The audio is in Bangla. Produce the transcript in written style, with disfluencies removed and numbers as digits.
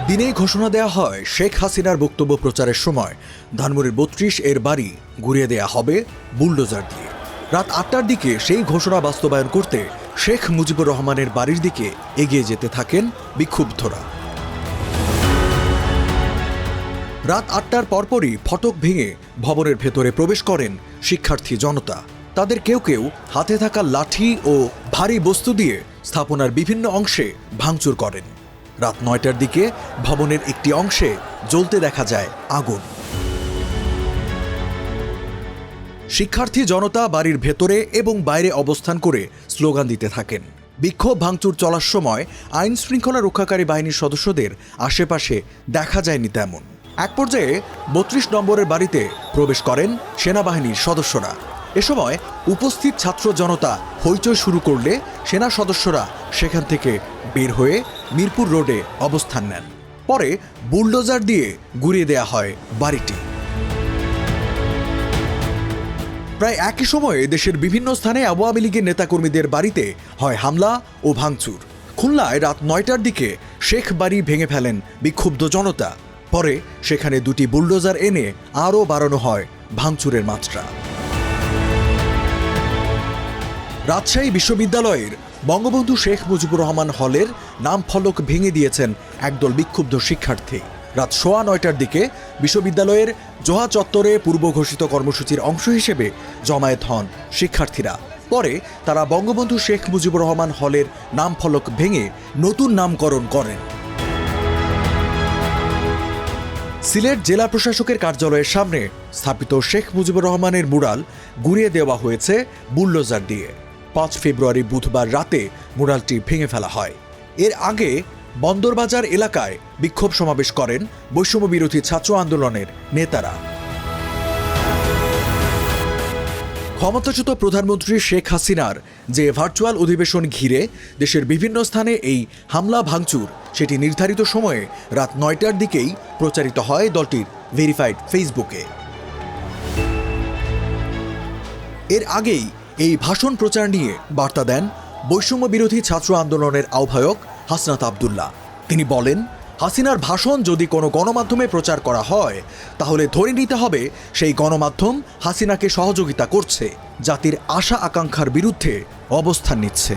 দিনেই ঘোষণা দেয়া হয় শেখ হাসিনার বক্তব্য প্রচারের সময় ধানমন্ডির ৩২ এর বাড়ি গুড়িয়ে দেয়া হবে বুলডোজার দিয়ে। রাত ৮টার দিকে সেই ঘোষণা বাস্তবায়ন করতে শেখ মুজিবুর রহমানের বাড়ির দিকে এগিয়ে যেতে থাকেন বিক্ষুব্ধরা। রাত ৮টার পরপরই ফটক ভেঙে ভবনের ভেতরে প্রবেশ করেন শিক্ষার্থী জনতা। তাদের কেউ কেউ হাতে থাকা লাঠি ও ভারী বস্তু দিয়ে স্থাপনার বিভিন্ন অংশে ভাঙচুর করেন। রাত ৯টার দিকে ভবনের একটি অংশে জ্বলতে দেখা যায় আগুন। শিক্ষার্থী জনতা বাড়ির ভেতরে এবং বাইরে অবস্থান করে স্লোগান দিতে থাকেন। বিক্ষোভ ভাঙচুর চলার সময় আইন শৃঙ্খলা রক্ষাকারী বাহিনীর সদস্যদের আশেপাশে দেখা যায়নি তেমন। এক পর্যায়ে ৩২ নম্বরের বাড়িতে প্রবেশ করেন সেনাবাহিনীর সদস্যরা। এ সময় উপস্থিত ছাত্র জনতা হইচই শুরু করলে সেনা সদস্যরা সেখান থেকে বের হয়ে মিরপুর রোডে অবস্থান নেন। পরে বুলডোজার দিয়ে গুড়িয়ে দেয়া হয় বাড়িটি। প্রায় একই সময়ে দেশের বিভিন্ন স্থানে আওয়ামী লীগের নেতাকর্মীদের বাড়িতে হয় হামলা ও ভাঙচুর। খুলনায় রাত ৯টার দিকে শেখ বাড়ি ভেঙে ফেলেন বিক্ষুব্ধ জনতা। পরে সেখানে দুটি বুলডোজার এনে আরও বাড়ানো হয় ভাঙচুরের মাত্রা। রাজশাহী বিশ্ববিদ্যালয়ের বঙ্গবন্ধু শেখ মুজিবুর রহমান হলের নাম ফলক ভেঙে দিয়েছেন একদল বিক্ষুব্ধ শিক্ষার্থী। রাত ৯:১০টার দিকে বিশ্ববিদ্যালয়ের জোহা চত্বরে পূর্ব ঘোষিত কর্মসূচির অংশ হিসেবে জমায়েত হন শিক্ষার্থীরা। পরে তারা বঙ্গবন্ধু শেখ মুজিবুর রহমান হলের নাম ফলক ভেঙে নতুন নামকরণ করেন। সিলেট জেলা প্রশাসকের কার্যালয়ের সামনে স্থাপিত শেখ মুজিবুর রহমানের মুরাল গুড়িয়ে দেওয়া হয়েছে বুলডোজার দিয়ে। ৫ ফেব্রুয়ারি বুধবার রাতে মুরালটি ভেঙে ফেলা হয়। এর আগে বন্দরবাজার এলাকায় বিক্ষোভ সমাবেশ করেন বৈষম্য বিরোধী ছাত্র আন্দোলনের নেতারা। ক্ষমতাচ্যুত প্রধানমন্ত্রী শেখ হাসিনার যে ভার্চুয়াল অধিবেশন ঘিরে দেশের বিভিন্ন স্থানে এই হামলা ভাঙচুর, সেটি নির্ধারিত সময়ে রাত ৯টার দিকেই প্রচারিত হয় দলটির ভেরিফাইড ফেসবুকে। এর আগেই এই ভাষণ প্রচার নিয়ে বার্তা দেন বৈষম্য বিরোধী ছাত্র আন্দোলনের আহ্বায়ক হাসনাত আবদুল্লাহ। তিনি বলেন, হাসিনার ভাষণ যদি কোনো গণমাধ্যমে প্রচার করা হয় তাহলে ধরে নিতে হবে সেই গণমাধ্যম হাসিনাকে সহযোগিতা করছে, জাতির আশা আকাঙ্ক্ষার বিরুদ্ধে অবস্থান নিচ্ছে।